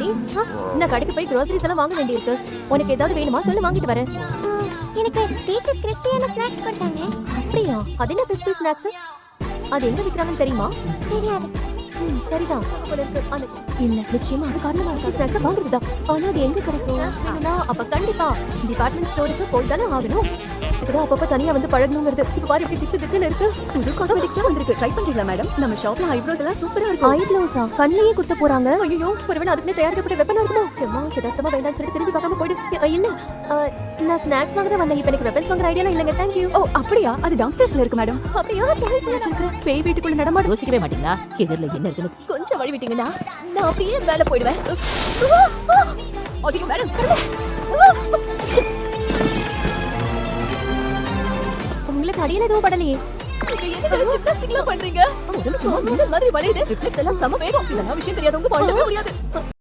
சிருஷ்டி. நான் கடைக்கு போய் groceries எல்லாம் வாங்க வேண்டியிருக்கு. உனக்கு ஏதாவது வேணுமா சொல்லு, வாங்கிட்டு வரேன். எனக்கு டீச்சர் கிறிஸ்பியான ஸ்நாக்ஸ் கொடுத்தாங்க. அப்படியா? அது என்ன கிறிஸ்பி ஸ்நாக்ஸ்? அது எங்க விக்கிறாங்கன்னு தெரியுமா? தெரியாது. சரிதான். இல்ல, நிச்சயமா அது காரணமா இருக்க ஸ்நாக்ஸ் வாங்குறதுதான். ஆனா அது எங்க கிடைக்கும்? அப்ப கண்டிப்பா டிபார்ட்மெண்ட் ஸ்டோருக்கு போய் தானே ஆகணும். இப்பதான் அப்பப்ப தனியா வந்து பழகணுங்கிறது. இப்ப பாரு இப்படி திக்கு திக்குன்னு இருக்கு. புது காஸ்மெட்டிக்ஸ்லாம் வந்திருக்கு. ட்ரை பண்றீங்களா மேடம்? நம்ம ஷாப்ல ஐப்ரோஸ் எல்லாம் சூப்பரா இருக்கு. ஐப்ரோஸா? கண்ணிலேயே குத்த போறாங்க. ஐயோ, ஒருவேளை அதுக்குனே தயாரிக்கப்பட்ட வெப்பனா இருக்குமோ? அம்மா, யதார்த்தமா வேண்டாம்னு சொல்லிட்டு திரும்பி பார்க்காம போயிடு. இல்ல, நான் ஸ்நாக்ஸ் வாங்க தான் வந்தேன். இப்ப எனக்கு வெப்பன்ஸ் வாங்குற ஐடியாலாம் இல்லங்க. Thank you. ஓ அப்படியா? அது டவுன்ஸ்டேர்ஸ்ல இருக்கு மேடம். அப்படியா? சொல்றேன். பேய் வீட்டுக்குள்ள நடமாடு. யோசிக்கவே மாட்டீங்களா? எதிரில என்ன இருக்குன்னு? கொஞ்சம் வழி விட்டீங்கன்னா நான் அப்படியே மேல போயிடுவேன். அதிகம் மேடம். உங்களுக்கு அடியில எதுவும் படலையே. ஜிம்னாஸ்டிக்லாம் பண்றீங்க. மாதிரி வளையுது. ரிஃப்ளெக்ஸ் எல்லாம் சம வேகம். இதெல்லாம் விஷயம் தெரியாதவங்க பண்ணவே முடியாது.